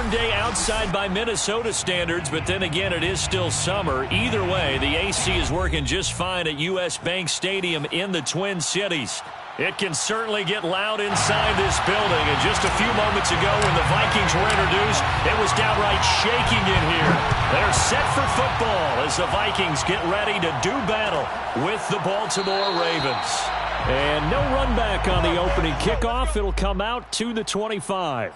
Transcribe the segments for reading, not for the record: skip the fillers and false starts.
warm day outside by Minnesota standards, but then again, it is still summer. Either way, the AC is working just fine at U.S. Bank Stadium in the Twin Cities. It can certainly get loud inside this building, and just a few moments ago when the Vikings were introduced, it was downright shaking in here. They're set for football as the Vikings get ready to do battle with the Baltimore Ravens. And no run back on the opening kickoff. It'll come out to the 25.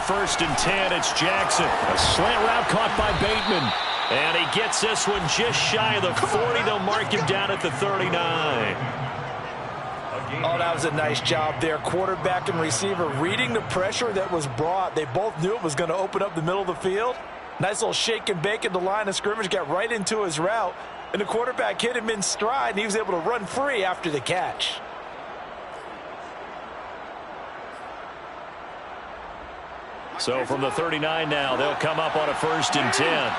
First and 10, it's Jackson. A slant route caught by Bateman. And he gets this one just shy of the 40. They'll mark him down at the 39. Oh, that was a nice job there. Quarterback and receiver reading the pressure that was brought. They both knew it was going to open up the middle of the field. Nice little shake and bake at the line of scrimmage. Got right into his route. And the quarterback hit him in stride, and he was able to run free after the catch. So from the 39 now, they'll come up on a first and 10.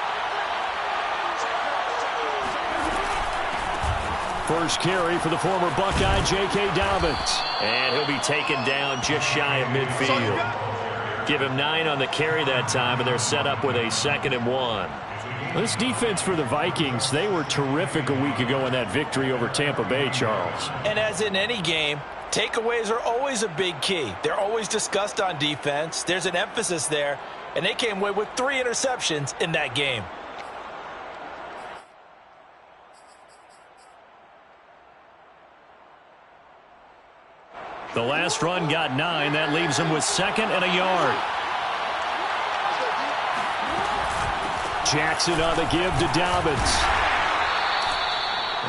First carry for the former Buckeye, J.K. Dobbins. And he'll be taken down just shy of midfield. Give him 9 on the carry that time, and they're set up with a 2nd and 1. This defense for the Vikings, they were terrific a week ago in that victory over Tampa Bay, Charles. And as in any game, takeaways are always a big key. They're always discussed on defense. There's an emphasis there, and they came away with 3 interceptions in that game. The last run got 9. That leaves him with 2nd and a yard. Jackson on the give to Dobbins.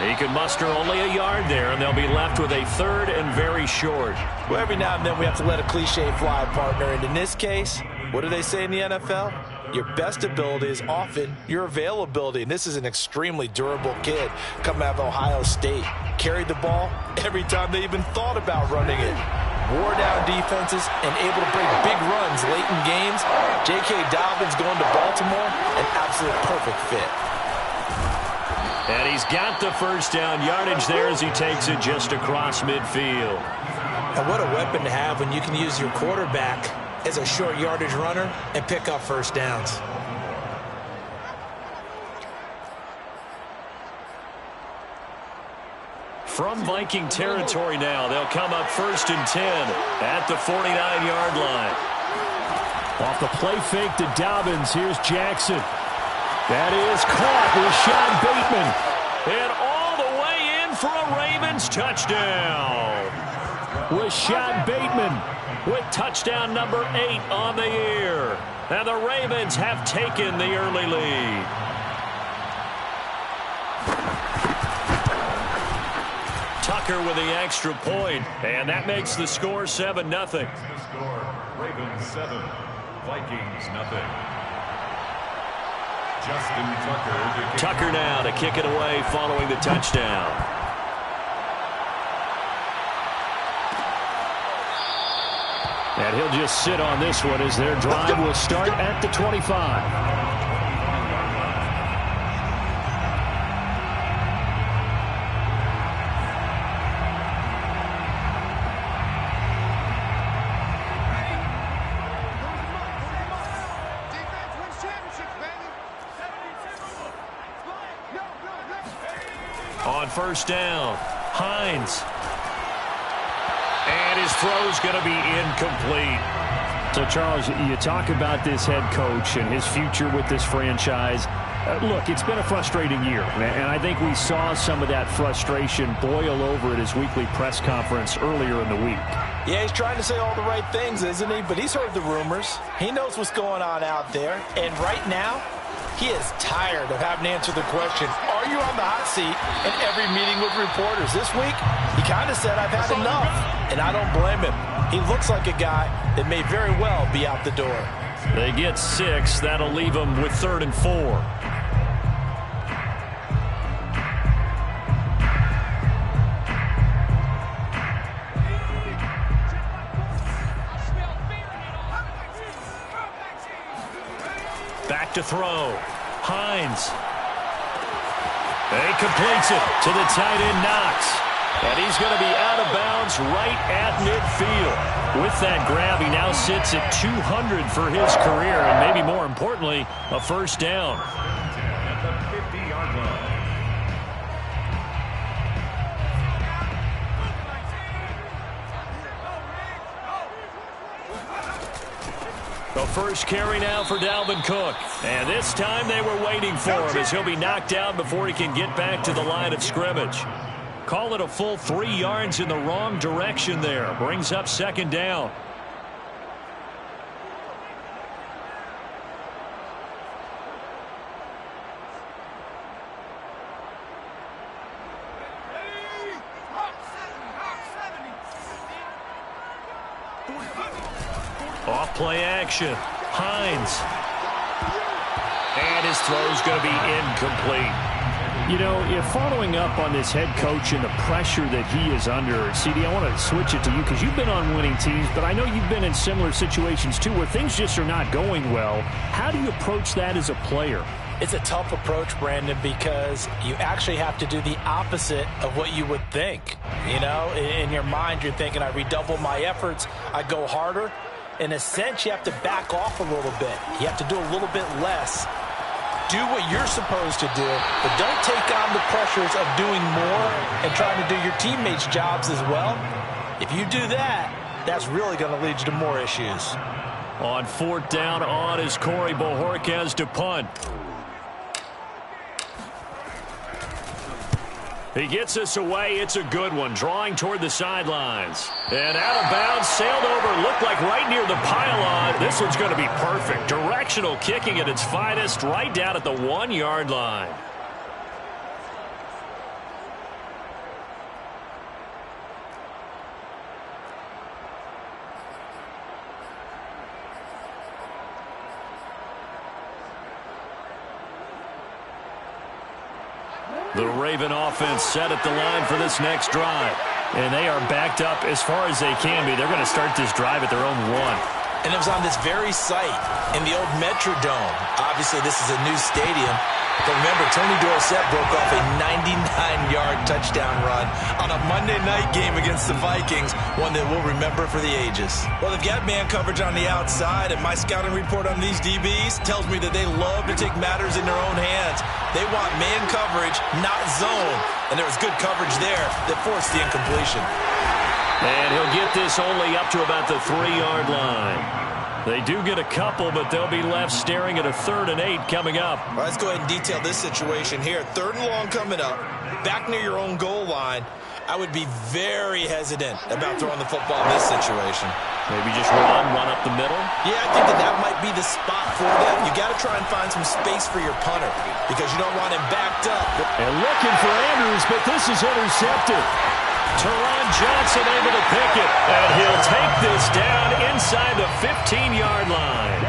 He can muster only a yard there, and they'll be left with a 3rd and very short. Well, every now and then we have to let a cliche fly, partner. And in this case, what do they say in the NFL? Your best ability is often your availability. And this is an extremely durable kid coming out of Ohio State. Carried the ball every time they even thought about running it. Wore down defenses and able to break big runs late in games. J.K. Dobbins going to Baltimore, an absolute perfect fit. And he's got the first down yardage there as he takes it just across midfield. And what a weapon to have when you can use your quarterback as a short yardage runner and pick up first downs. From Viking territory now, they'll come up first and 10 at the 49-yard line. Off the play fake to Dobbins, here's Jackson. That is caught with Rashad Bateman. And all the way in for a Ravens touchdown. Rashad Bateman with touchdown number 8 on the year. And the Ravens have taken the early lead. Tucker with the extra point, and that makes the score 7-0. Ravens 7, Vikings nothing. Justin Tucker now to kick it away following the touchdown. And he'll just sit on this one as their drive will start at the 25. On first down, Hines. And his throw's going to be incomplete. So, Charles, you talk about this head coach and his future with this franchise. Look, it's been a frustrating year, and I think we saw some of that frustration boil over at his weekly press conference earlier in the week. Yeah, he's trying to say all the right things, isn't he? But he's heard the rumors. He knows what's going on out there. And right now, he is tired of having to answer the question, are you on the hot seat in every meeting with reporters? This week, he kind of said, I've had enough. And I don't blame him. He looks like a guy that may very well be out the door. They get 6. That'll leave them with 3rd and 4. Back to throw. Hines. He completes it to the tight end, Knox. And he's going to be out of bounds right at midfield. With that grab, he now sits at 200 for his career, and maybe more importantly, a first down. At the 50-yard line. The first carry now for Dalvin Cook. And this time they were waiting for him as he'll be knocked down before he can get back to the line of scrimmage. Call it a full 3 yards in the wrong direction there. Brings up 2nd down. Off play action. Hines. And his throw's going to be incomplete. You know, if following up on this head coach and the pressure that he is under, CD, I want to switch it to you because you've been on winning teams, but I know you've been in similar situations too where things just are not going well. How do you approach that as a player? It's a tough approach, Brandon, because you actually have to do the opposite of what you would think. You know, in your mind, you're thinking, I redouble my efforts, I go harder. In a sense, you have to back off a little bit. You have to do a little bit less. Do what you're supposed to do, but don't take on the pressures of doing more and trying to do your teammates' jobs as well. If you do that, that's really going to lead you to more issues. On 4th down on is Corey Bojorquez to punt. He gets us away. It's a good one. Drawing toward the sidelines. And out of bounds, sailed over, looked like right near the pylon. This one's going to be perfect. Directional kicking at its finest, right down at the 1-yard line. The Raven offense set at the line for this next drive. And they are backed up as far as they can be. They're going to start this drive at their own 1. And it was on this very site in the old Metrodome. Obviously, this is a new stadium. But remember, Tony Dorsett broke off a 99-yard touchdown run on a Monday night game against the Vikings, one that we'll remember for the ages. Well, they've got man coverage on the outside, and my scouting report on these DBs tells me that they love to take matters in their own hands. They want man coverage, not zone. And there was good coverage there that forced the incompletion. And he'll get this only up to about the 3-yard line. They do get a couple, but they'll be left staring at a 3rd and 8 coming up. All right, let's go ahead and detail this situation here. 3rd and long coming up, back near your own goal line. I would be very hesitant about throwing the football in this situation. Maybe just run up the middle? Yeah, I think that might be the spot for them. You got to try and find some space for your punter because you don't want him backed up. And looking for Andrews, but this is intercepted. Teron Johnson able to pick it, and he'll take this down inside the 15-yard line.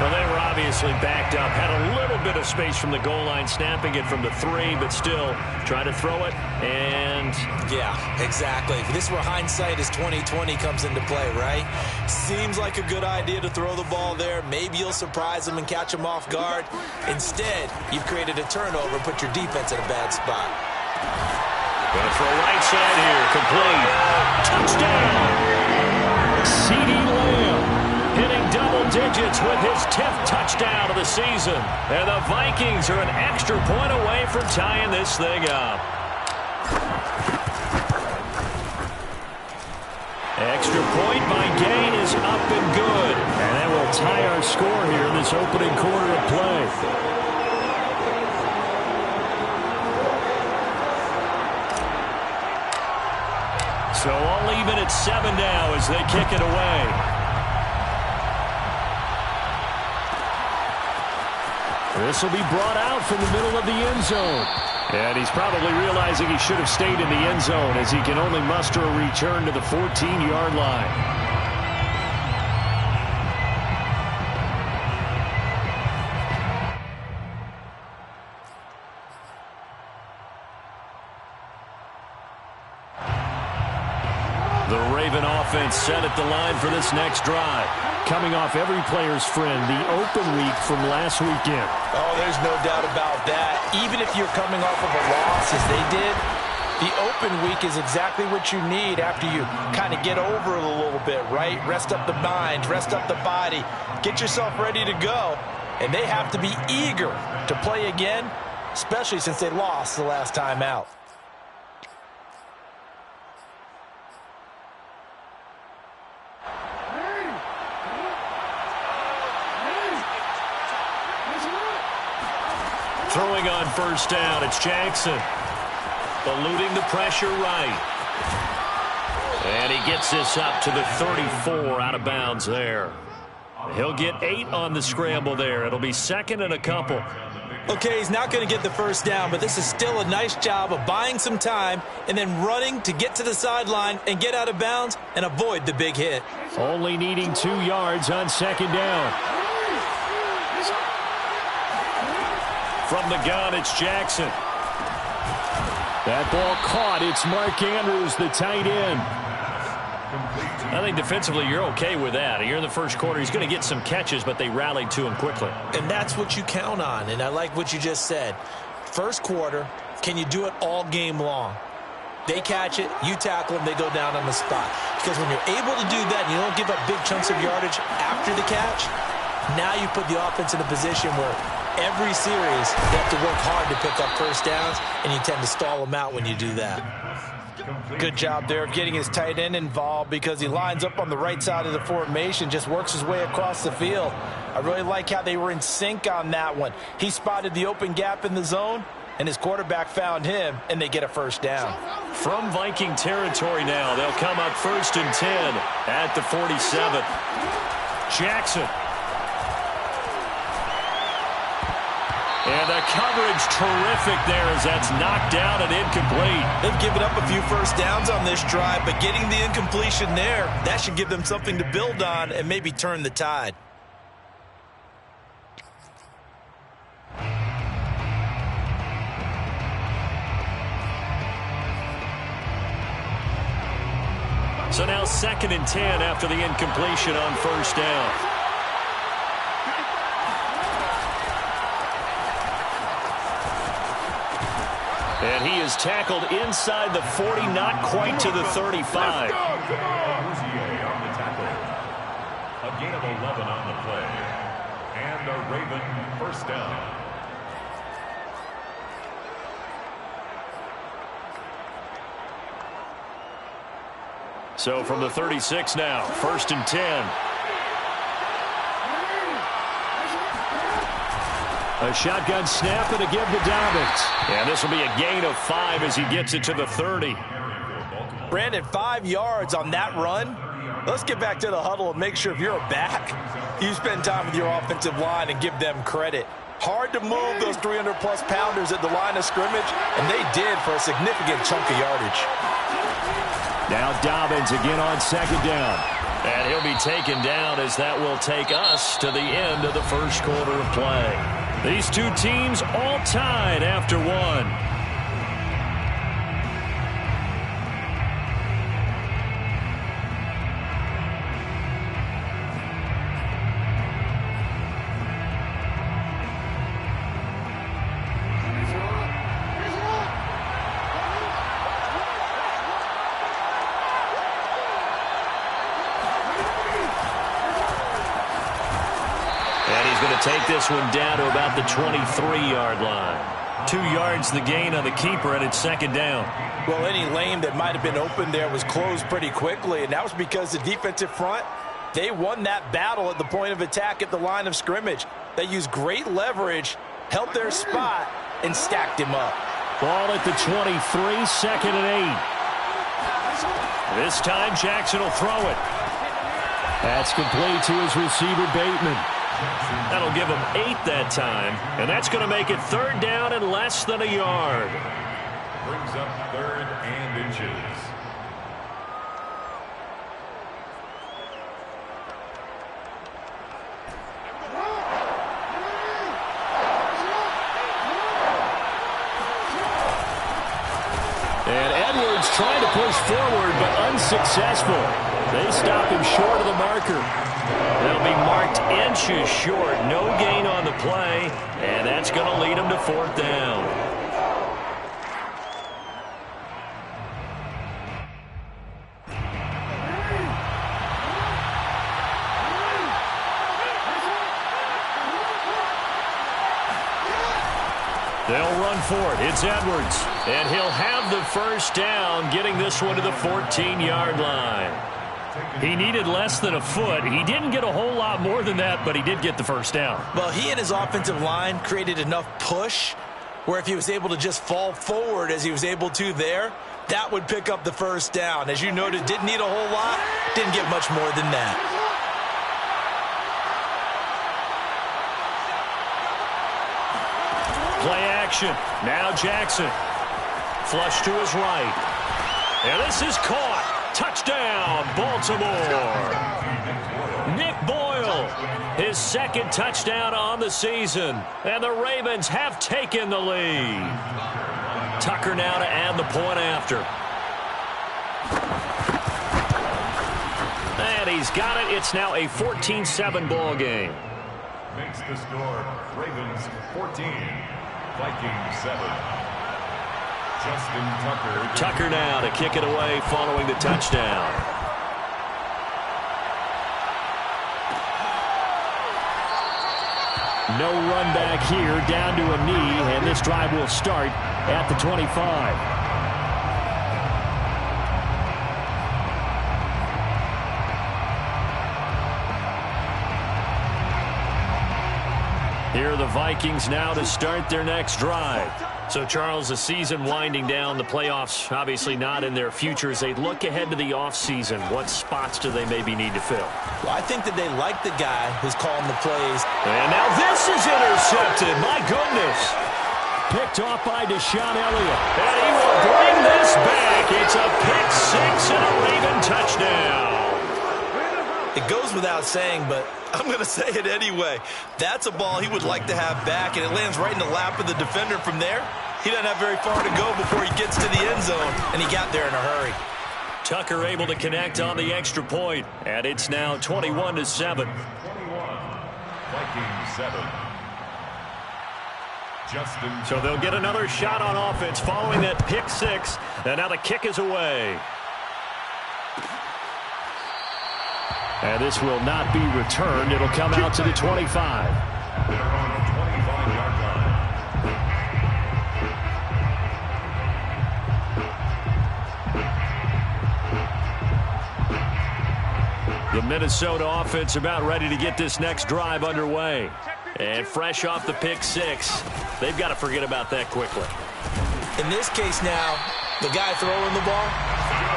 Well, they were obviously backed up, had a little bit of space from the goal line, snapping it from the 3, but still trying to throw it, and... Yeah, exactly. This is where hindsight is 20/20 comes into play, right? Seems like a good idea to throw the ball there. Maybe you'll surprise them and catch them off guard. Instead, you've created a turnover and put your defense in a bad spot. Going to throw right side here. Complete. Touchdown. CeeDee Lamb hitting double digits with his 10th touchdown of the season. And the Vikings are an extra point away from tying this thing up. Extra point by Gain is up and good. And that will tie our score here in this opening quarter of play. So all even at 7 now as they kick it away. This will be brought out from the middle of the end zone. And he's probably realizing he should have stayed in the end zone as he can only muster a return to the 14-yard line. The Raven offense set at the line for this next drive. Coming off every player's friend, the open week from last weekend. Oh, there's no doubt about that. Even if you're coming off of a loss as they did, the open week is exactly what you need after you kind of get over it a little bit, right? Rest up the mind, rest up the body, get yourself ready to go. And they have to be eager to play again, especially since they lost the last time out. Throwing on first down, it's Jackson. Eluding the pressure right. And he gets this up to the 34 out of bounds there. He'll get 8 on the scramble there. It'll be second and a couple. Okay, he's not going to get the first down, but this is still a nice job of buying some time and then running to get to the sideline and get out of bounds and avoid the big hit. Only needing 2 yards on second down. From the gun, it's Jackson. That ball caught. It's Mark Andrews, the tight end. I think defensively you're okay with that. Here in the first quarter, he's going to get some catches, but they rallied to him quickly. And that's what you count on, and I like what you just said. First quarter, can you do it all game long? They catch it, you tackle them, they go down on the spot. Because when you're able to do that and you don't give up big chunks of yardage after the catch, now you put the offense in a position where every series they have to work hard to pick up first downs, and you tend to stall them out when you do that. Good job there of getting his tight end involved because he lines up on the right side of the formation, just works his way across the field. I really like how they were in sync on that one. He spotted the open gap in the zone, and his quarterback found him, and they get a first down. From Viking territory now, they'll come up first and 10 at the 47. Jackson. And the coverage terrific there as that's knocked down and incomplete. They've given up a few first downs on this drive, but getting the incompletion there, that should give them something to build on and maybe turn the tide. So now second and 10 after the incompletion on first down. And he is tackled inside the 40, not quite to the 35. On the tackle. A gain of 11 on the play. And a Raven first down. So from the 36 now, first and 10. A shotgun snap and a give to Dobbins. And this will be a gain of 5 as he gets it to the 30. Brandon, 5 yards on that run. Let's get back to the huddle and make sure if you're a back, you spend time with your offensive line and give them credit. Hard to move those 300-plus pounders at the line of scrimmage, and they did for a significant chunk of yardage. Now Dobbins again on second down. And he'll be taken down as that will take us to the end of the first quarter of play. These two teams all tied after one. Take this one down to about the 23-yard line. 2 yards the gain on the keeper, and it's second down. Well, any lane that might have been open there was closed pretty quickly, and that was because the defensive front, they won that battle at the point of attack at the line of scrimmage. They used great leverage, held their spot, and stacked him up. Ball at the 23, second and 8. This time Jackson will throw it. That's complete to his receiver, Bateman. That'll give them 8 that time, and that's going to make it 3rd down and less than a yard. Brings up 3rd and inches. And Edwards trying to push forward, but unsuccessful. They stop him short of the marker. They'll be marked inches short. No gain on the play, and that's going to lead them to 4th down. They'll run for it. It's Edwards. And he'll have the 1st down, getting this one to the 14-yard line. He needed less than a foot. He didn't get a whole lot more than that, but he did get the 1st down. Well, he and his offensive line created enough push where if he was able to just fall forward as he was able to there, that would pick up the 1st down. As you noted, didn't need a whole lot, didn't get much more than that. Play action. Now Jackson. Flush to his right. And this is caught. Touchdown, Baltimore. Nick Boyle, his 2nd touchdown on the season. And the Ravens have taken the lead. Tucker now to add the point after. And he's got it. It's now a 14-7 ball game. Makes the score Ravens 14, Vikings 7. Justin Tucker. Tucker now to kick it away following the touchdown. No run back here, down to a knee, and this drive will start at the 25. Here are the Vikings now to start their next drive. So, Charles, the season winding down, the playoffs obviously not in their future. As they look ahead to the offseason, what spots do they maybe need to fill? Well, I think that they like the guy who's calling the plays. And now this is intercepted. My goodness. Picked off by Deshaun Elliott. And he will bring this back. It's a pick 6 and a Raven touchdown. It goes without saying, but I'm going to say it anyway. That's a ball he would like to have back, and it lands right in the lap of the defender from there. He doesn't have very far to go before he gets to the end zone, and he got there in a hurry. Tucker able to connect on the extra point, and it's now 21-7. 21, Vikings 7. Justin. So they'll get another shot on offense following that pick 6, and now the kick is away. And this will not be returned. It'll come out to the 25. They're on the 25-yard line. The Minnesota offense about ready to get this next drive underway. And fresh off the pick 6, they've got to forget about that quickly. In this case now, the guy throwing the ball,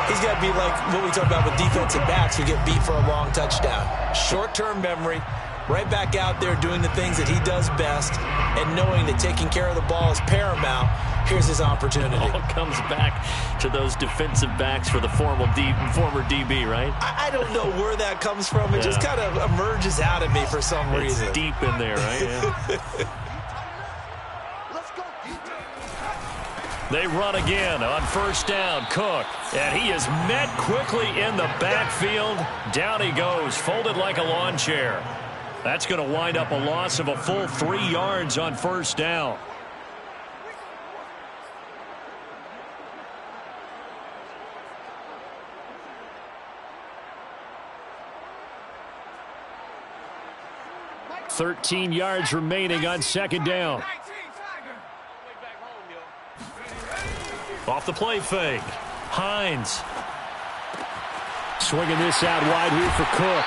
he's got to be like what we talk about with defensive backs who get beat for a long touchdown. Short-term memory, right back out there doing the things that he does best, and knowing that taking care of the ball is paramount. Here's his opportunity. All comes back to those defensive backs for the former DB, right? I don't know where that comes from. It just kind of emerges out of me for some reason. It's deep in there, right? Yeah. They run again on first down. Cook, and he is met quickly in the backfield. Down he goes, folded like a lawn chair. That's going to wind up a loss of a full 3 yards on first down. $13 yards remaining on second down. Off the play fake. Hines. Swinging this out wide here for Cook.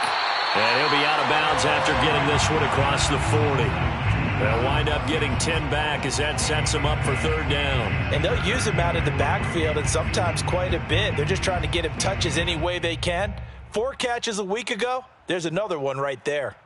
And he'll be out of bounds after getting this one across the 40. They'll wind up getting 10 back as that sets him up for third down. And they'll use him out of the backfield, and sometimes quite a bit. They're just trying to get him touches any way they can. 4 catches a week ago. There's another one right there.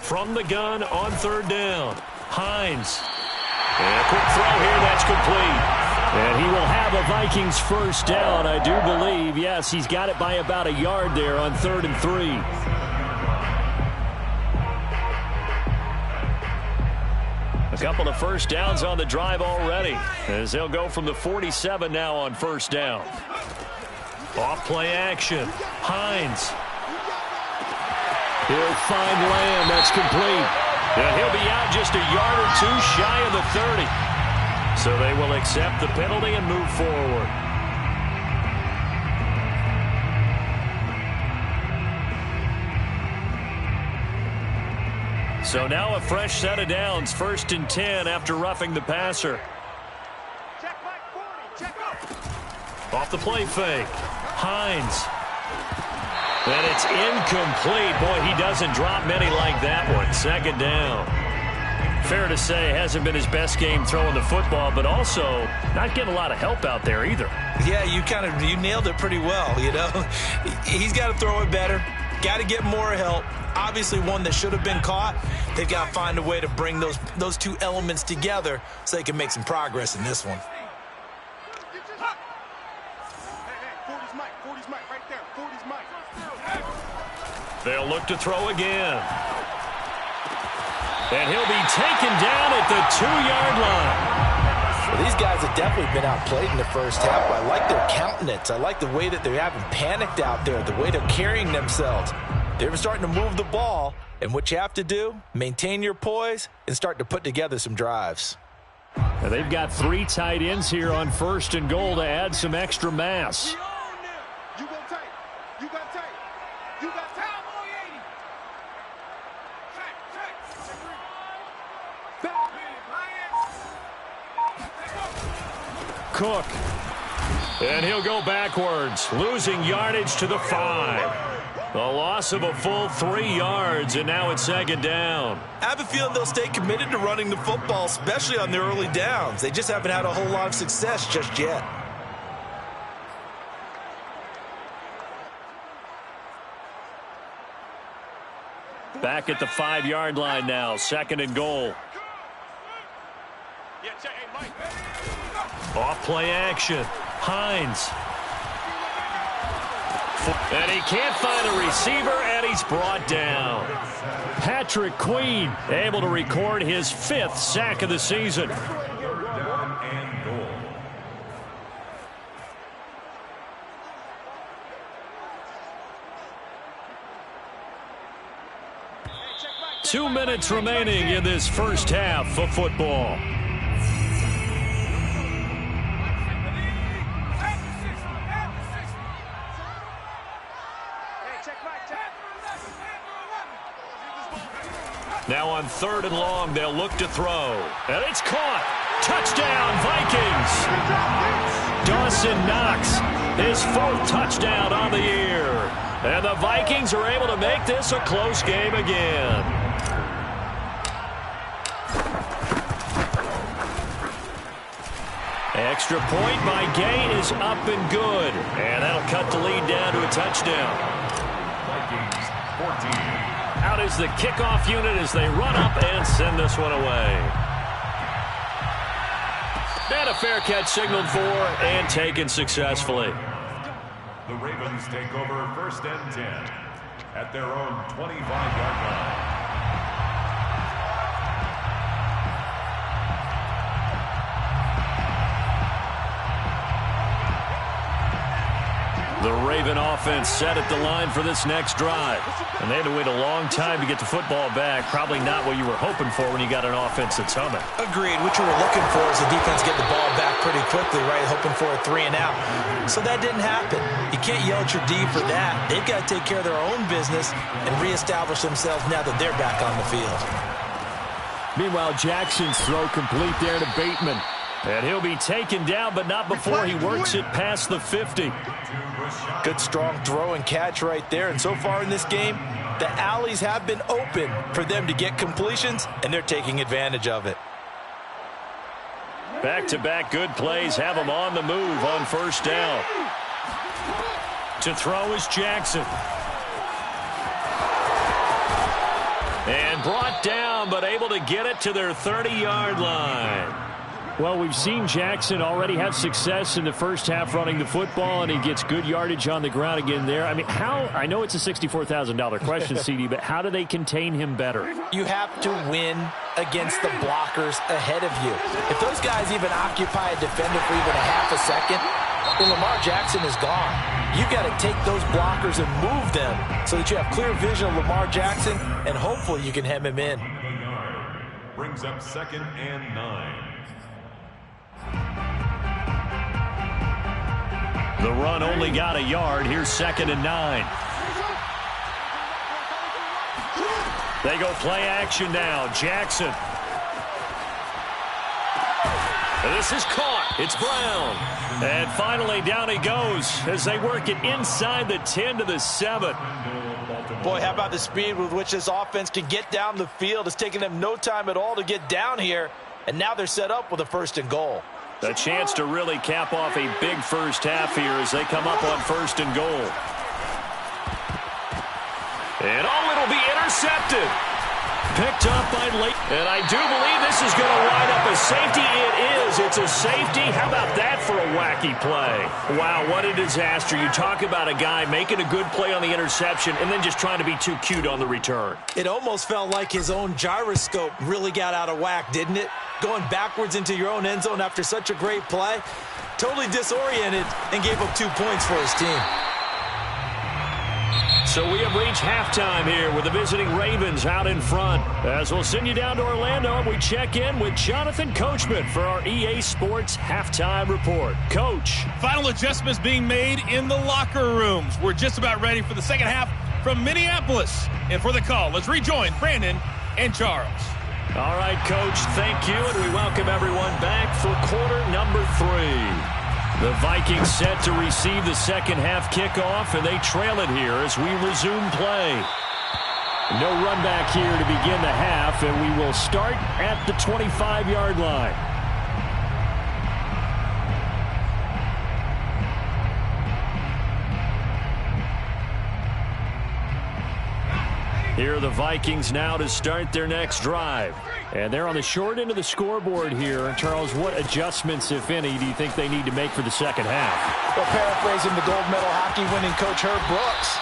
from the gun on third down. Hines. And a quick throw here. That's complete. And he will have a Vikings first down, I do believe. Yes, he's got it by about a yard there on 3rd and 3. A couple of first downs on the drive already, as they'll go from the 47 now on first down. Off play action. Hines. He'll find Lamb. That's complete. And he'll be out just a yard or two shy of the 30. So they will accept the penalty and move forward. So now a fresh set of downs, 1st and 10 after roughing the passer. Off the play fake. Hines. And it's incomplete. Boy, he doesn't drop many like that one. 2nd down. Fair to say, hasn't been his best game throwing the football, but also not getting a lot of help out there either. Yeah, you nailed it pretty well, you know. He's got to throw it better. Got to get more help. Obviously one that should have been caught. They've got to find a way to bring those two elements together so they can make some progress in this one. They'll look to throw again. And he'll be taken down at the 2-yard line. Well, these guys have definitely been outplayed in the first half, but I like their countenance. I like the way that they haven't panicked out there, the way they're carrying themselves. They're starting to move the ball, and what you have to do, maintain your poise and start to put together some drives. Now they've got 3 tight ends here on 1st and goal to add some extra mass. Cook. And he'll go backwards, losing yardage to the 5. A loss of a full 3 yards, and now it's 2nd down. I have a feeling they'll stay committed to running the football, especially on their early downs. They just haven't had a whole lot of success just yet. Back at the 5-yard line now, 2nd and goal. Off play action. Hines. And he can't find a receiver, and he's brought down. Patrick Queen able to record his 5th sack of the season. Down and goal. 2 minutes remaining in this first half of football. Now on 3rd and long, they'll look to throw. And it's caught. Touchdown, Vikings. Dawson Knox, his 4th touchdown on the year. And the Vikings are able to make this a close game again. Extra point by Gay is up and good. And that'll cut the lead down to a touchdown. Vikings 14. Out is the kickoff unit as they run up and send this one away. And a fair catch signaled for and taken successfully. The Ravens take over 1st and 10 at their own 25-yard line. The Raven offense set at the line for this next drive. And they had to wait a long time to get the football back. Probably not what you were hoping for when you got an offense that's humming. Agreed. What you were looking for is the defense get the ball back pretty quickly, right? Hoping for a 3 and out. So that didn't happen. You can't yell at your D for that. They've got to take care of their own business and reestablish themselves now that they're back on the field. Meanwhile, Jackson's throw complete there to Bateman. And he'll be taken down, but not before he works it past the 50. Good, strong throw and catch right there. And so far in this game, the alleys have been open for them to get completions, and they're taking advantage of it. Back-to-back good plays have him on the move on 1st down. To throw is Jackson. And And brought down, but able to get it to their 30-yard line. Well, we've seen Jackson already have success in the first half running the football, and he gets good yardage on the ground again there. I mean, I know it's a $64,000 question, CD, but how do they contain him better? You have to win against the blockers ahead of you. If those guys even occupy a defender for even a half a second, then Lamar Jackson is gone. You've got to take those blockers and move them so that you have clear vision of Lamar Jackson, and hopefully you can hem him in. Brings up 2nd and 9. The run only got a yard. Here's 2nd and 9. They go play action now. Jackson. This is caught. It's Brown. And finally down he goes as they work it inside the 10 to the 7. Boy, how about the speed with which this offense can get down the field? It's taking them no time at all to get down here. And now they're set up with a 1st and goal. A chance to really cap off a big first half here as they come up on 1st and goal. And it'll be intercepted. Picked up by late. And I do believe this is going to wind up a safety. It is. It's a safety. How about that for a wacky play? Wow, what a disaster. You talk about a guy making a good play on the interception and then just trying to be too cute on the return. It almost felt like his own gyroscope really got out of whack, didn't it? Going backwards into your own end zone after such a great play. Totally disoriented and gave up 2 points for his team. So we have reached halftime here with the visiting Ravens out in front. As we'll send you down to Orlando and we check in with Jonathan Coachman for our EA Sports Halftime Report. Coach. Final adjustments being made in the locker rooms. We're just about ready for the second half from Minneapolis. And for the call, let's rejoin Brandon and Charles. All right, Coach, thank you, and we welcome everyone back for quarter number 3. The Vikings set to receive the second half kickoff, and they trail it here as we resume play. No run back here to begin the half, and we will start at the 25-yard line. Here are the Vikings now to start their next drive. And they're on the short end of the scoreboard here. Charles, what adjustments, if any, do you think they need to make for the second half? Well, paraphrasing the gold medal hockey winning coach Herb Brooks,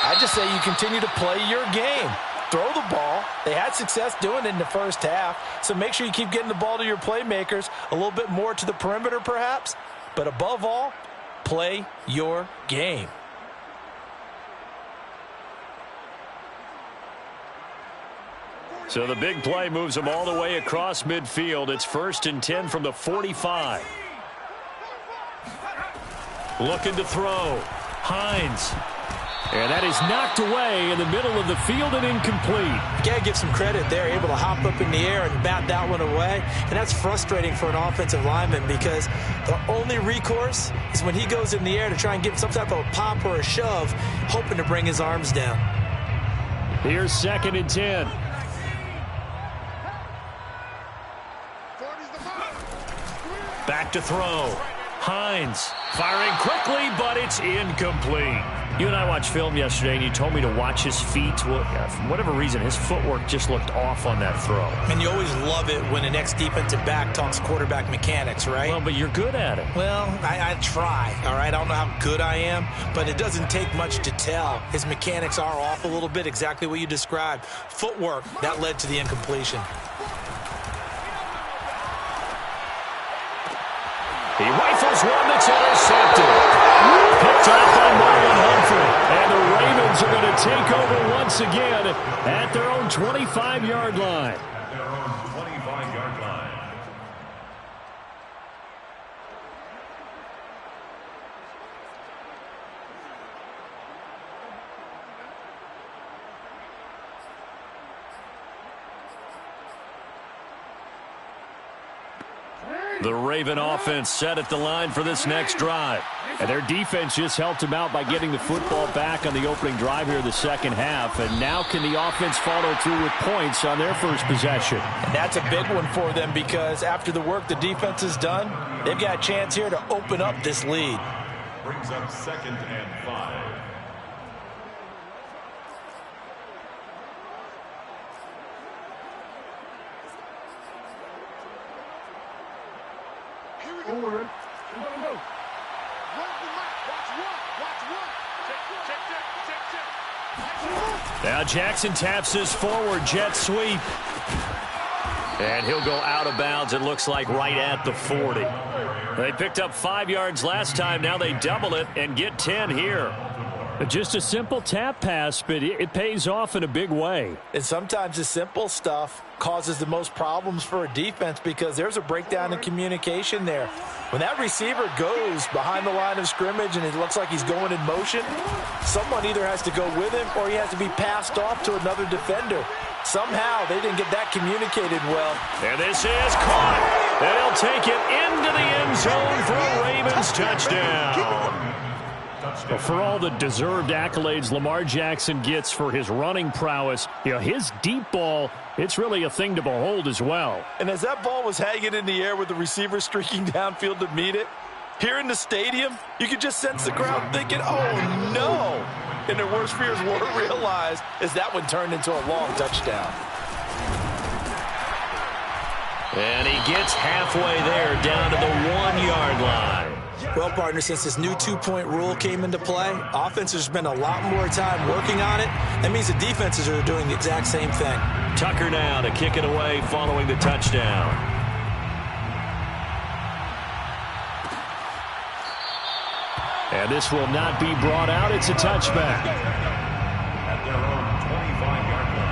I just say you continue to play your game. Throw the ball. They had success doing it in the first half, so make sure you keep getting the ball to your playmakers, a little bit more to the perimeter perhaps, but above all, play your game. So the big play moves them all the way across midfield. It's 1st and 10 from the 45. Looking to throw. Hines. And that is knocked away in the middle of the field and incomplete. Got to give some credit there, able to hop up in the air and bat that one away. And that's frustrating for an offensive lineman because the only recourse is when he goes in the air to try and give some type of a pop or a shove, hoping to bring his arms down. Here's 2nd and 10. Back to throw. Hines firing quickly, but it's incomplete. You and I watched film yesterday, and you told me to watch his feet. Well, for whatever reason, his footwork just looked off on that throw. And you always love it when an ex-defensive back talks quarterback mechanics, right? Well, but you're good at it. Well, I try, all right? I don't know how good I am, but it doesn't take much to tell. His mechanics are off a little bit, exactly what you described. Footwork, that led to the incompletion. He rifles one that's intercepted. Picked off by Marlon Humphrey. And the Ravens are going to take over once again at their own 25-yard line. Their own 25-yard line. The Raven offense set at the line for this next drive. And their defense just helped them out by getting the football back on the opening drive here in the second half. And now can the offense follow through with points on their first possession? And that's a big one for them because after the work the defense has done, they've got a chance here to open up this lead. Brings up 2nd and 5. Now Jackson taps his forward jet sweep. And he'll go out of bounds, it looks like, right at the 40. They picked up 5 yards last time. Now they double it and get 10 here. Just a simple tap pass, but it pays off in a big way. And sometimes the simple stuff causes the most problems for a defense because there's a breakdown in communication there. When that receiver goes behind the line of scrimmage and it looks like he's going in motion, someone either has to go with him or he has to be passed off to another defender. Somehow they didn't get that communicated well. And this is caught. And he'll take it into the end zone for a Ravens touchdown. Well, for all the deserved accolades Lamar Jackson gets for his running prowess, his deep ball, it's really a thing to behold as well. And as that ball was hanging in the air with the receiver streaking downfield to meet it, here in the stadium, you could just sense the crowd thinking, oh, no. And their worst fears were realized as that one turned into a long touchdown. And he gets halfway there down to the 1-yard line. Well, partner, since this new two-point rule came into play, offenses spend a lot more time working on it. That means the defenses are doing the exact same thing. Tucker now to kick it away following the touchdown. And this will not be brought out. It's a touchback. At their own 25-yard line.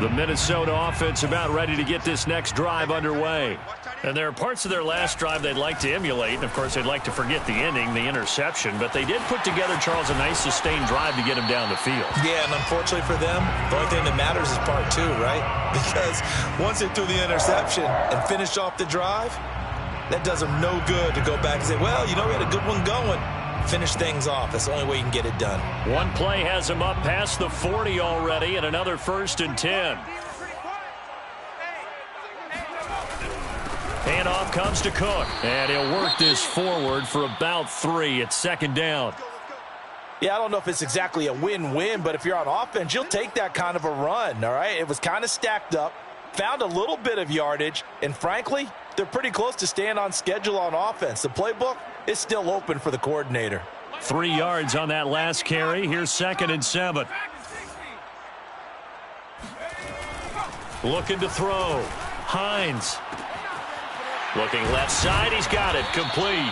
The Minnesota offense about ready to get this next drive underway. And there are parts of their last drive they'd like to emulate. And, of course, they'd like to forget the ending, the interception. But they did put together, Charles, a nice sustained drive to get him down the field. Yeah, and unfortunately for them, the only thing that matters is part 2, right? Because once they threw the interception and finished off the drive, that does them no good to go back and say, well, we had a good one going. Finish things off. That's the only way you can get it done. One play has him up past the 40 already, and another 1st and 10. Handoff comes to Cook, and he'll work this forward for about 3. It's 2nd down. Yeah, I don't know if it's exactly a win-win, but if you're on offense, you'll take that kind of a run, all right? It was kind of stacked up, found a little bit of yardage, and frankly, they're pretty close to staying on schedule on offense. The playbook is still open for the coordinator. 3 yards on that last carry. Here's 2nd and 7. Looking to throw. Hines. Looking left side. He's got it. Complete.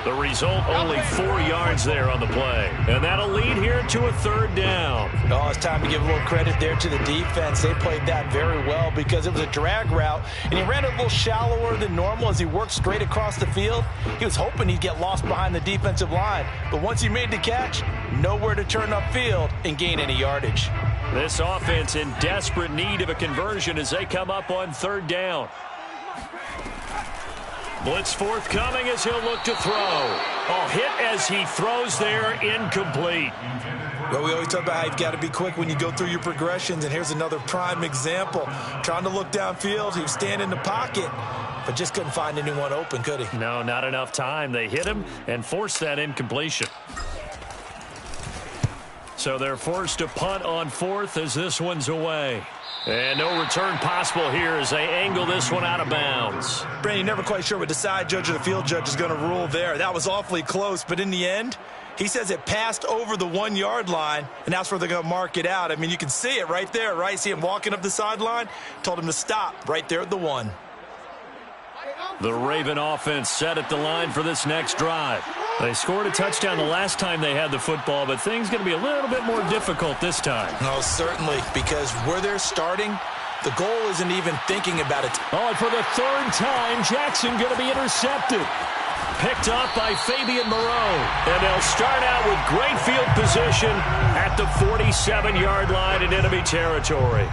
The result, only 4 yards there on the play. And that'll lead here to a 3rd down. Oh, it's time to give a little credit there to the defense. They played that very well because it was a drag route, and he ran it a little shallower than normal as he worked straight across the field. He was hoping he'd get lost behind the defensive line, but once he made the catch, nowhere to turn upfield and gain any yardage. This offense in desperate need of a conversion as they come up on 3rd down. Blitz forthcoming as he'll look to throw. Oh, hit as he throws there, incomplete. Well, we always talk about how you've got to be quick when you go through your progressions, and here's another prime example. Trying to look downfield, he was standing in the pocket, but just couldn't find anyone open, could he? No, not enough time. They hit him and forced that incompletion. So they're forced to punt on 4th as this one's away. And no return possible here as they angle this one out of bounds. Brandon, you're never quite sure what the side judge or the field judge is going to rule there. That was awfully close, but in the end, he says it passed over the 1-yard line, and that's where they're going to mark it out. I mean, you can see it right there, right? See him walking up the sideline? Told him to stop right there at the 1. The Raven offense set at the line for this next drive. They scored a touchdown the last time they had the football, but things going to be a little bit more difficult this time. No, certainly, because where they're starting, the goal isn't even thinking about it. Oh, and for the 3rd time, Jackson going to be intercepted. Picked up by Fabian Moreau. And they'll start out with great field position at the 47-yard line in enemy territory.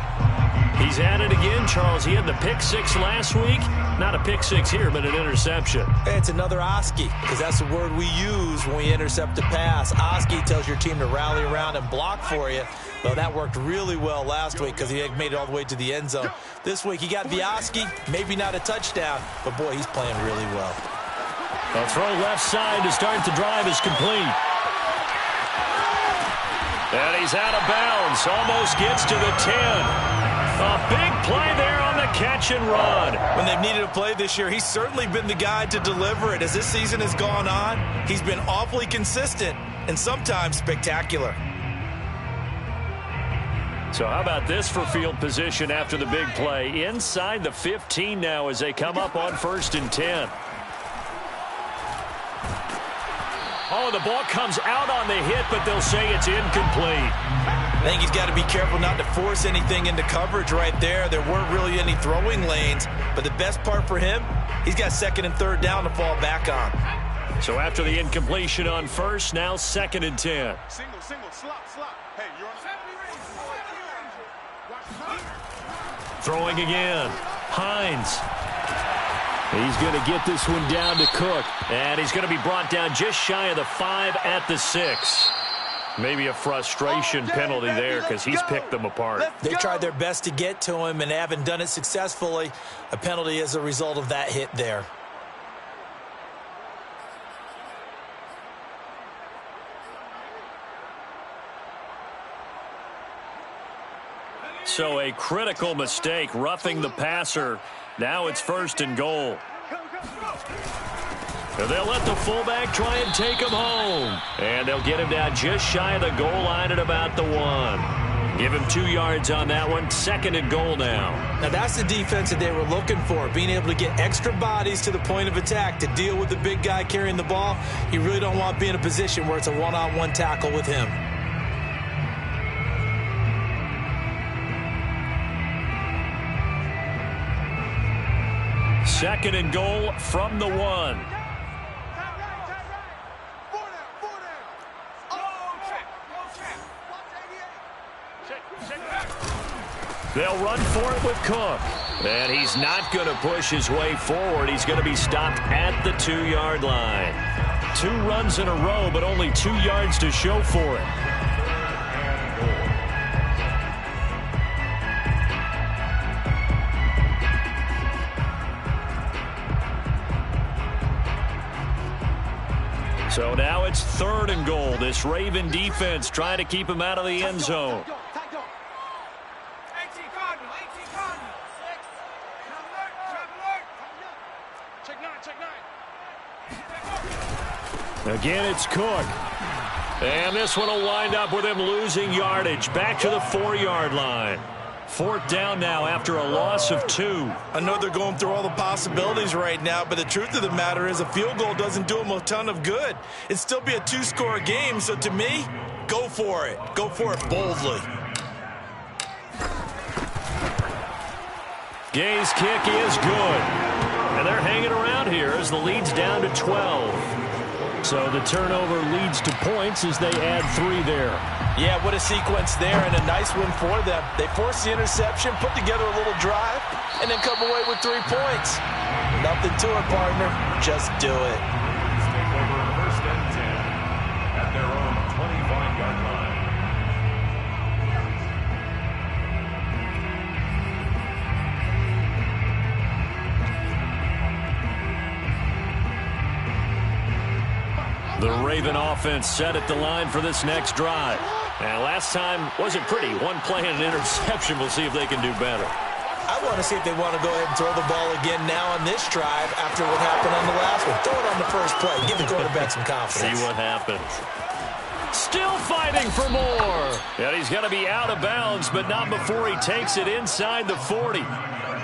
He's at it again, Charles. He had the pick 6 last week. Not a pick 6 here, but an interception. It's another Oski, because that's the word we use when we intercept a pass. Oski tells your team to rally around and block for you. Well, that worked really well last week because he made it all the way to the end zone. This week he got the Oski, maybe not a touchdown, but boy, he's playing really well. A throw left side to start the drive is complete. And he's out of bounds. Almost gets to the 10. A big play there on the catch and run. When they've needed a play this year, he's certainly been the guy to deliver it. As this season has gone on, he's been awfully consistent and sometimes spectacular. So how about this for field position after the big play? Inside the 15 now as they come up on 1st and 10. Oh, the ball comes out on the hit, but they'll say it's incomplete. I think he's got to be careful not to force anything into coverage right there. There weren't really any throwing lanes, but the best part for him, he's got 2nd and 3rd down to fall back on. So after the incompletion on 1st, now 2nd and 10. Single, slot. Hey, you're on. Throwing again. Hines. He's going to get this one down to Cook. And he's going to be brought down just shy of the 5 at the 6. Maybe a frustration penalty there because he's picked them apart. They tried their best to get to him and haven't done it successfully. A penalty as a result of that hit there. So a critical mistake, roughing the passer. Now it's 1st and goal. They'll let the fullback try and take him home. And they'll get him down just shy of the goal line at about the 1. Give him 2 yards on that one. 2nd and goal now. Now that's the defense that they were looking for, being able to get extra bodies to the point of attack to deal with the big guy carrying the ball. You really don't want to be in a position where it's a one-on-one tackle with him. Second and goal from the 1. They'll run for it with Cook. And he's not going to push his way forward. He's going to be stopped at the 2-yard line. 2 runs in a row, but only 2 yards to show for it. So now it's 3rd and goal. This Raven defense trying to keep him out of the end zone. Again, it's Cook. And this one will wind up with him losing yardage. Back to the 4-yard line. 4th down now after a loss of 2. I know they're going through all the possibilities right now, but the truth of the matter is a field goal doesn't do them a ton of good. It'd still be a 2-score game, so to me, go for it. Go for it boldly. Gay's kick is good. And they're hanging around here as the lead's down to 12. So the turnover leads to points as they add 3 there. Yeah, what a sequence there, and a nice win for them. They forced the interception, put together a little drive, and then come away with 3 points. Nothing to it, partner. Just do it. Take over 1st and 10 at their own 25-yard line. The Raven offense set at the line for this next drive. And last time wasn't pretty. 1 play and an interception. We'll see if they can do better. I want to see if they want to go ahead and throw the ball again now on this drive after what happened on the last one. Throw it on the first play. Give the quarterback some confidence. See what happens. Still fighting for more. And he's going to be out of bounds, but not before he takes it inside the 40.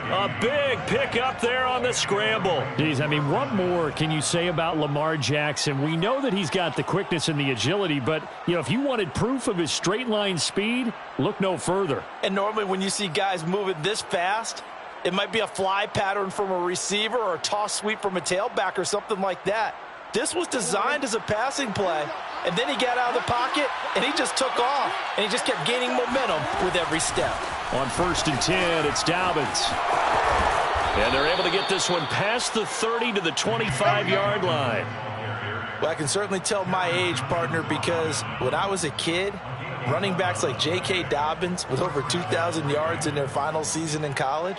A big pickup there on the scramble. Geez, I mean, what more can you say about Lamar Jackson? We know that he's got the quickness and the agility, but, you know, if you wanted proof of his straight line speed, look no further. And normally when you see guys moving this fast, it might be a fly pattern from a receiver or a toss sweep from a tailback or something like that. This was designed as a passing play, and then he got out of the pocket, and he just took off, and he just kept gaining momentum with every step. On 1st and 10, it's Dobbins. And they're able to get this one past the 30 to the 25-yard line. Well, I can certainly tell my age, partner, because when I was a kid, running backs like J.K. Dobbins with over 2,000 yards in their final season in college,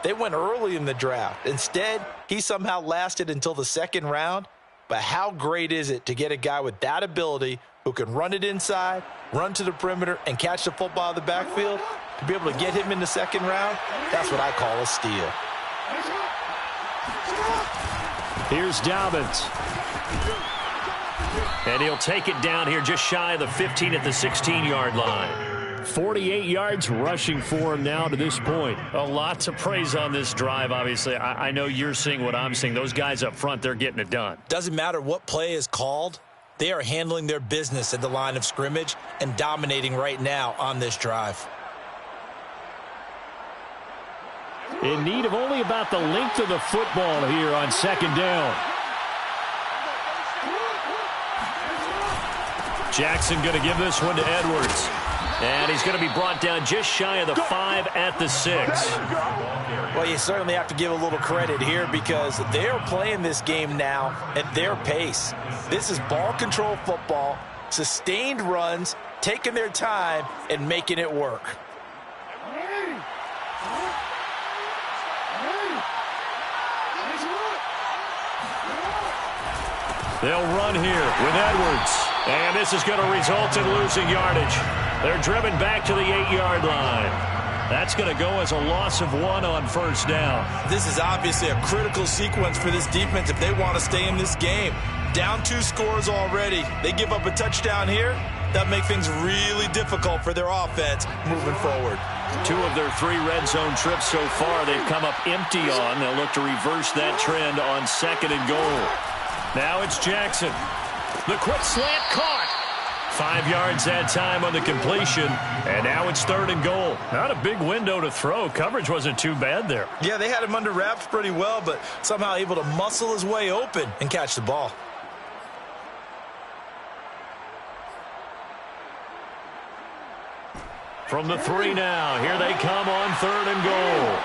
they went early in the draft. Instead, he somehow lasted until the 2nd round. But how great is it to get a guy with that ability who can run it inside, run to the perimeter, and catch the football in the backfield? to be able to get him in the second round, that's what I call a steal. Here's Dobbins. And he'll take it down here just shy of the 15 at the 16-yard line. 48 yards rushing for him now to this point. A lot to praise on this drive, obviously. I know you're seeing what I'm seeing. Those guys up front, they're getting it done. Doesn't matter what play is called. They are handling their business at the line of scrimmage and dominating right now on this drive. In need of only about the length of the football here on second down. Jackson going to give this one to Edwards. And he's going to be brought down just shy of the 5 at the 6. Well, you certainly have to give a little credit here because they're playing this game now at their pace. This is ball control football, sustained runs, taking their time, and making it work. They'll run here with Edwards. And this is going to result in losing yardage. They're driven back to the 8-yard line. That's going to go as a loss of 1 on first down. This is obviously a critical sequence for this defense if they want to stay in this game. Down 2 scores already. They give up a touchdown here. That make things really difficult for their offense moving forward. 2 of their 3 red zone trips so far they've come up empty on. They'll look to reverse that trend on 2nd and goal. Now it's Jackson. The quick slant caught. 5 yards that time on the completion. And now it's 3rd and goal. Not a big window to throw. Coverage wasn't too bad there. Yeah, they had him under wraps pretty well, but somehow able to muscle his way open and catch the ball. From the 3 now. Here they come on 3rd and goal.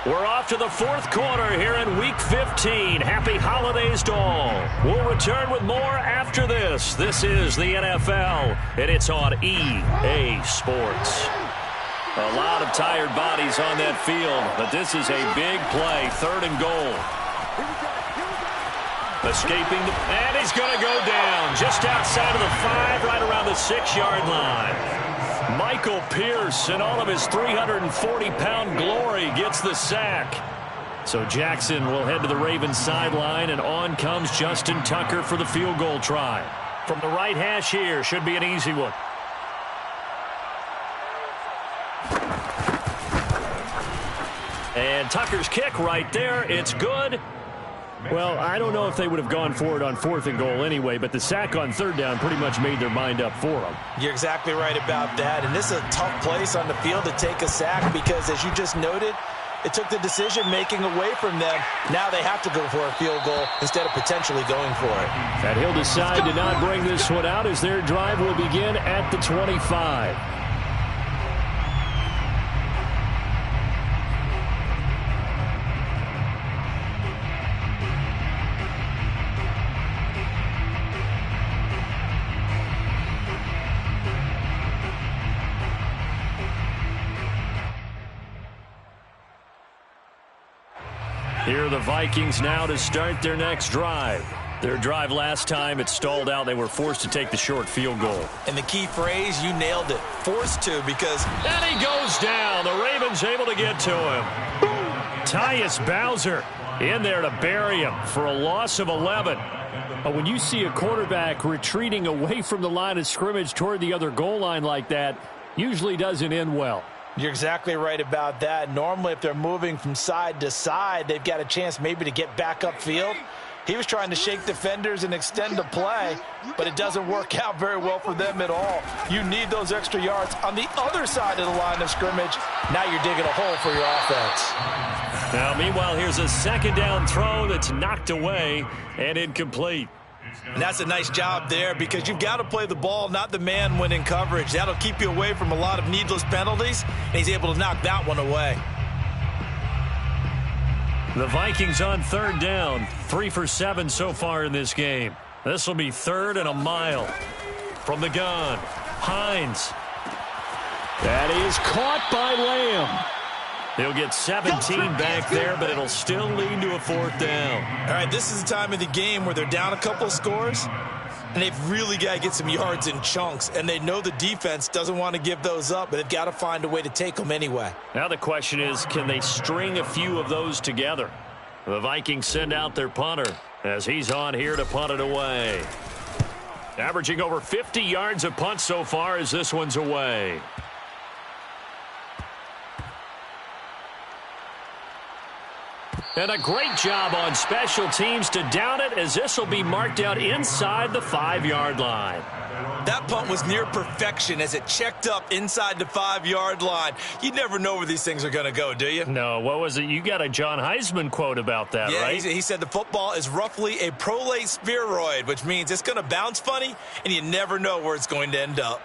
We're off to the 4th quarter here in Week 15. Happy holidays to all. We'll return with more after this. This is the NFL, and it's on EA Sports. A lot of tired bodies on that field, but this is a big play. 3rd and goal. Escaping, and he's going to go down just outside of the 5, right around the 6-yard line. Michael Pierce, in all of his 340-pound glory, gets the sack. So Jackson will head to the Ravens sideline, and on comes Justin Tucker for the field goal try. From the right hash here, should be an easy one. And Tucker's kick right there. It's good. Well, I don't know if they would have gone for it on 4th and goal anyway, but the sack on 3rd down pretty much made their mind up for them. You're exactly right about that, and this is a tough place on the field to take a sack because, as you just noted, it took the decision-making away from them. Now they have to go for a field goal instead of potentially going for it. And he'll decide to not bring this one out as their drive will begin at the 25. Here are the Vikings now to start their next drive. Their drive last time, it stalled out. They were forced to take the short field goal. And the key phrase, you nailed it. Forced to because... And he goes down. The Ravens able to get to him. Tyus Bowser in there to bury him for a loss of 11. When you see a quarterback retreating away from the line of scrimmage toward the other goal line like that, usually doesn't end well. You're exactly right about that. Normally, if they're moving from side to side, they've got a chance maybe to get back upfield. He was trying to shake defenders and extend the play, but it doesn't work out very well for them at all. You need those extra yards on the other side of the line of scrimmage. Now you're digging a hole for your offense. Now, meanwhile, here's a 2nd down throw that's knocked away and incomplete. And that's a nice job there because you've got to play the ball, not the man when in coverage. That'll keep you away from a lot of needless penalties, and he's able to knock that one away. The Vikings on 3rd down, 3 for 7 so far in this game. This will be 3rd and a mile. From the gun, Hines. That is caught by Lamb. He'll get 17 back there, but it'll still lead to a 4th down. All right, this is the time of the game where they're down a couple of scores, and they've really got to get some yards in chunks, and they know the defense doesn't want to give those up, but they've got to find a way to take them anyway. Now the question is, can they string a few of those together? The Vikings send out their punter as he's on here to punt it away. Averaging over 50 yards a punt so far as this one's away. And a great job on special teams to down it, as this will be marked out inside the 5-yard line. That punt was near perfection as it checked up inside the 5-yard line. You never know where these things are going to go, do you? No, what was it? You got a John Heisman quote about that, yeah, right? He said the football is roughly a prolate spheroid, which means it's going to bounce funny, and you never know where it's going to end up.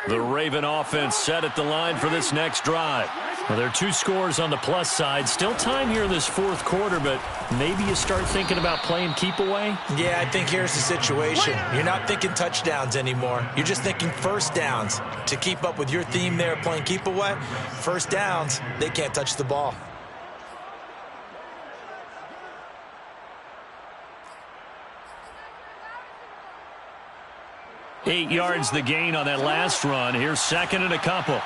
The Raven offense set at the line for this next drive. Well, there are 2 scores on the plus side. Still time here in this 4th quarter, but maybe you start thinking about playing keep away? Yeah, I think here's the situation. You're not thinking touchdowns anymore. You're just thinking first downs. To keep up with your theme there, playing keep away, first downs, they can't touch the ball. Eight yards the gain on that last run. Here's 2nd and a couple.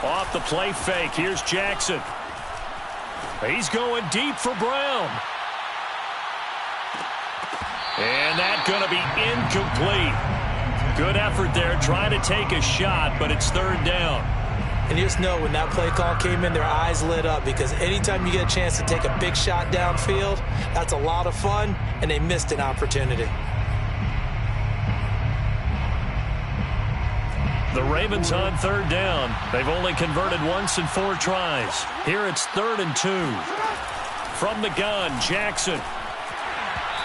Off the play fake. Here's Jackson. He's going deep for Brown. And that's going to be incomplete. Good effort there trying to take a shot, but it's 3rd down. And you just know when that play call came in, their eyes lit up, because anytime you get a chance to take a big shot downfield, that's a lot of fun, and they missed an opportunity. The Ravens on 3rd down. They've only converted once in 4 tries. Here it's 3rd and 2. From the gun, Jackson.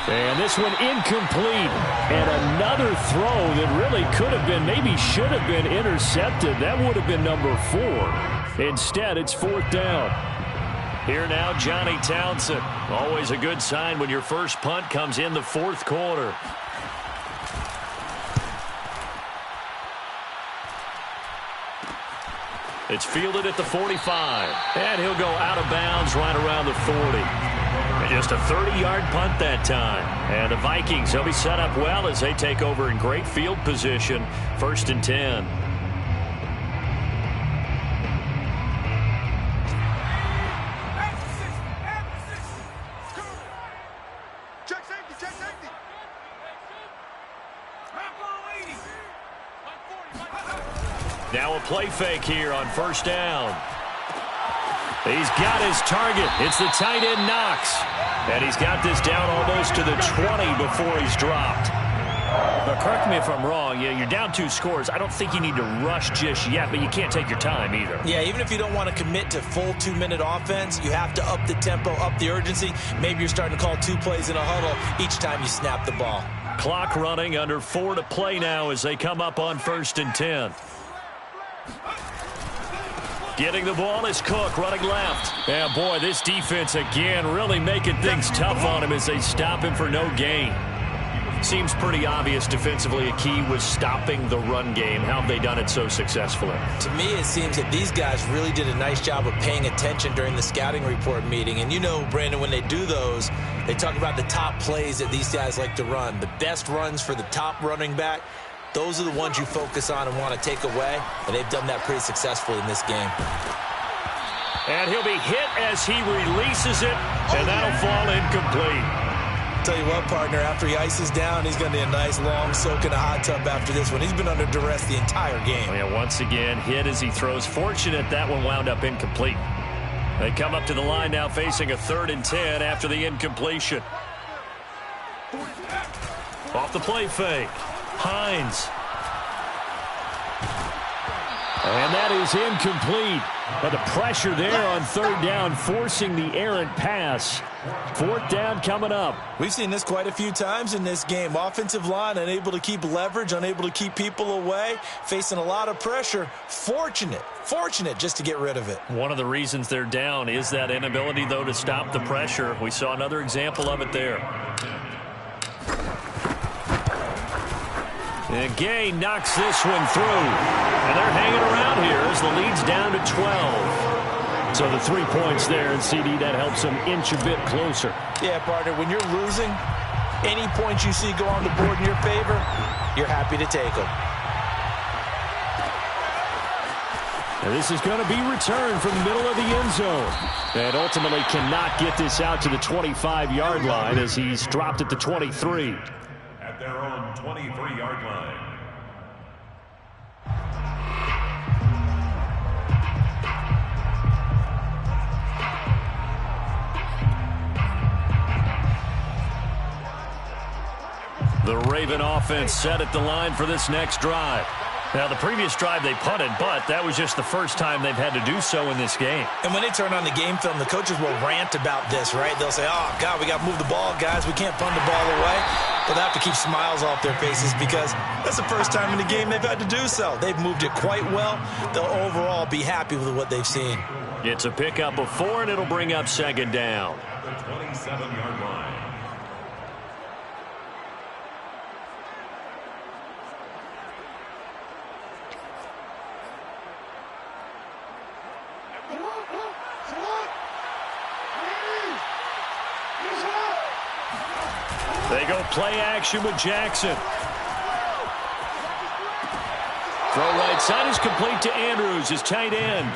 And this one incomplete. And another throw that really could have been, maybe should have been intercepted. That would have been number 4. Instead, it's 4th down. Here now, Johnny Townsend. Always a good sign when your first punt comes in the 4th quarter. It's fielded at the 45. And he'll go out of bounds right around the 40. And just a 30-yard punt that time. And the Vikings, they'll be set up well as they take over in great field position. 1st and 10. Check safety, check safety. Now a play fake here on 1st down. He's got his target. It's the tight end Knox. And he's got this down almost to the 20 before he's dropped. Now, correct me if I'm wrong. Yeah, you're down 2 scores. I don't think you need to rush just yet, but you can't take your time either. Yeah, even if you don't want to commit to full 2-minute offense, you have to up the tempo, up the urgency. Maybe you're starting to call 2 plays in a huddle each time you snap the ball. Clock running, under 4 to play now as they come up on 1st and 10. Getting the ball is Cook, running left. Yeah, boy, this defense again really making things tough on him as they stop him for no gain. Seems pretty obvious defensively a key was stopping the run game. How have they done it so successfully? To me, it seems that these guys really did a nice job of paying attention during the scouting report meeting. And you know, Brandon, when they do those, they talk about the top plays that these guys like to run. The best runs for the top running back. Those are the ones you focus on and want to take away, and they've done that pretty successfully in this game. And he'll be hit as he releases it, and that'll fall incomplete. Tell you what, partner, after he ices down, he's going to need a nice long soak in a hot tub after this one. He's been under duress the entire game. Oh, yeah, once again, hit as he throws. Fortunate that one wound up incomplete. They come up to the line now facing a 3rd and 10 after the incompletion. Off the play fake. Hines. And that is incomplete. But the pressure there on 3rd down, forcing the errant pass. 4th down coming up. We've seen this quite a few times in this game. Offensive line unable to keep leverage, unable to keep people away, facing a lot of pressure. Fortunate just to get rid of it. One of the reasons they're down is that inability, though, to stop the pressure. We saw another example of it there. And Gay knocks this one through. And they're hanging around here as the lead's down to 12. So the 3 points there, and CD, that helps them inch a bit closer. Yeah, partner, when you're losing, any points you see go on the board in your favor, you're happy to take them. And this is going to be returned from the middle of the end zone. And ultimately cannot get this out to the 25-yard line as he's dropped at the 23. At their own 23-yard line. The Raven offense set at the line for this next drive. Now, the previous drive they punted, but that was just the first time they've had to do so in this game. And when they turn on the game film, the coaches will rant about this, right? They'll say, oh, God, we got to move the ball, guys. We can't punt the ball away. But they have to keep smiles off their faces because that's the first time in the game they've had to do so. They've moved it quite well. They'll overall be happy with what they've seen. It's a pickup of 4, and it'll bring up second down. The 27-yard line. They go play action with Jackson. Throw right side is complete to Andrews, his tight end.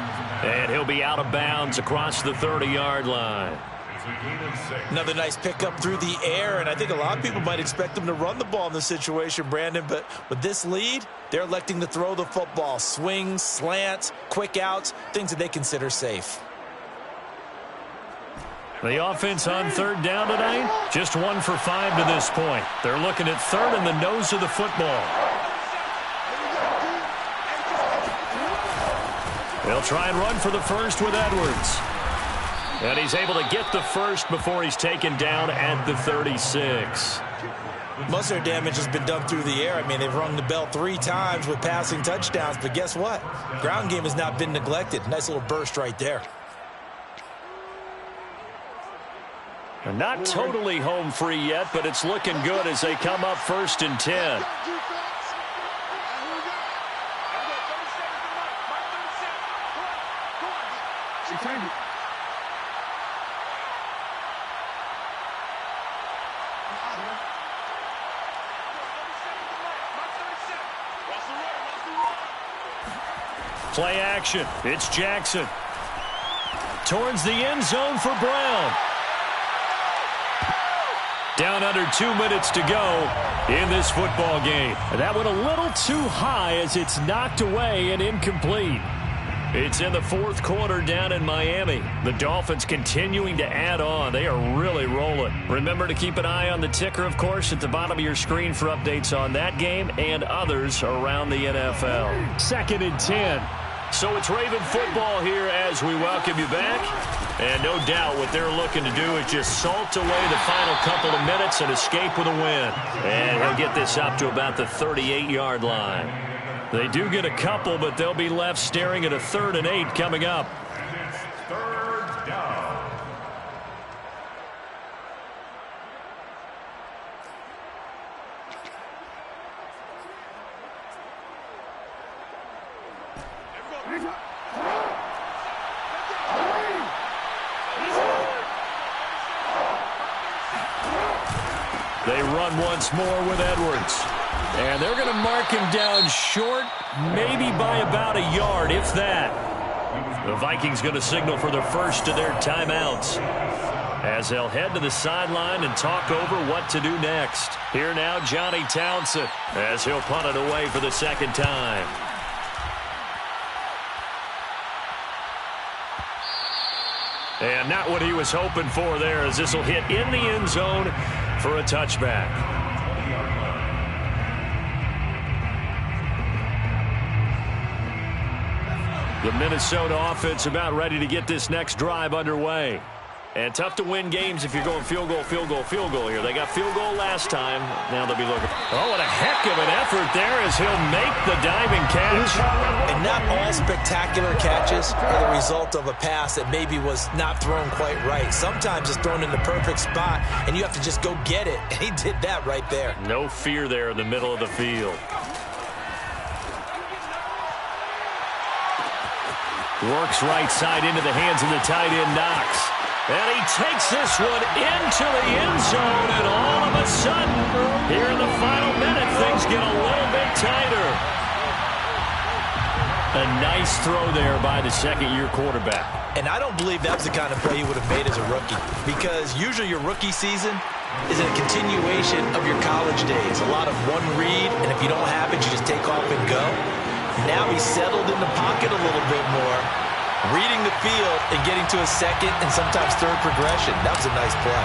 And he'll be out of bounds across the 30-yard line. Another nice pickup through the air, and I think a lot of people might expect them to run the ball in this situation, Brandon, but with this lead, they're electing to throw the football. Swings, slants, quick outs, things that they consider safe. The offense on third down tonight, just 1 for 5 to this point. They're looking at third in the nose of the football. They'll try and run for the first with Edwards. And he's able to get the first before he's taken down at the 36. Most of their damage has been done through the air. I mean, they've rung the bell 3 times with passing touchdowns, but guess what? Ground game has not been neglected. Nice little burst right there. Not totally home free yet, but it's looking good as they come up 1st and 10. Play action. It's Jackson. Towards the end zone for Brown. Down under 2 minutes to go in this football game. That went a little too high as it's knocked away and incomplete. It's in the 4th quarter down in Miami. The Dolphins continuing to add on. They are really rolling. Remember to keep an eye on the ticker, of course, at the bottom of your screen for updates on that game and others around the NFL. 2nd and 10. So it's Raven football here as we welcome you back. And no doubt what they're looking to do is just salt away the final couple of minutes and escape with a win. And he'll get this up to about the 38-yard line. They do get a couple, but they'll be left staring at a 3rd and 8 coming up. Third down. They run once more with Edwards. And they're going to mark him down short, maybe by about a yard, if that. The Vikings going to signal for the first of their timeouts as they'll head to the sideline and talk over what to do next. Here now, Johnny Townsend, as he'll punt it away for the 2nd time. And not what he was hoping for there, as this will hit in the end zone for a touchback. The Minnesota offense about ready to get this next drive underway. And tough to win games if you're going field goal, field goal, field goal here. They got field goal last time. Now they'll be looking. Oh, what a heck of an effort there as he'll make the diving catch. And not all spectacular catches are the result of a pass that maybe was not thrown quite right. Sometimes it's thrown in the perfect spot, and you have to just go get it. And he did that right there. No fear there in the middle of the field. Works right side into the hands of the tight end, Knox. And he takes this one into the end zone, and all of a sudden, here in the final minute, things get a little bit tighter. A nice throw there by the second-year quarterback. And I don't believe that was the kind of play he would have made as a rookie, because usually your rookie season is a continuation of your college days. A lot of one read, and if you don't have it, you just take off and go. Now he's settled in the pocket a little bit more, reading the field and getting to a second and sometimes third progression. That was a nice play.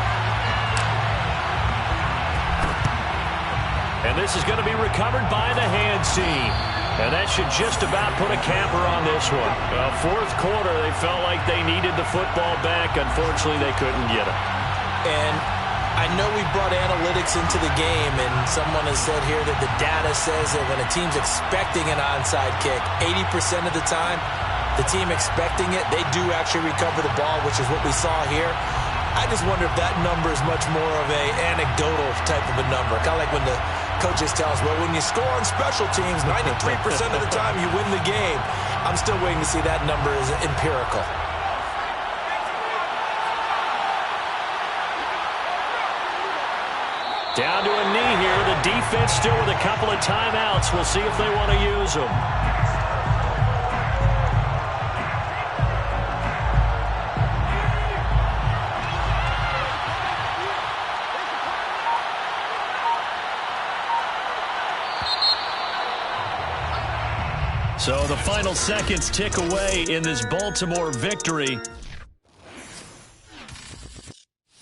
And this is going to be recovered by the hands team. And that should just about put a capper on this one. Fourth quarter, they felt like they needed the football back. Unfortunately, they couldn't get it. And I know we brought analytics into the game, and someone has said here that the data says that when a team's expecting an onside kick, 80% of the time, the team expecting it, they do actually recover the ball, which is what we saw here. I just wonder if that number is much more of a anecdotal type of a number. Kind of like when the coaches tell us, well, when you score on special teams, 93% of the time you win the game. I'm still waiting to see that number is empirical. Down to a knee here. The defense still with a couple of timeouts. We'll see if they want to use them. So the final seconds tick away in this Baltimore victory.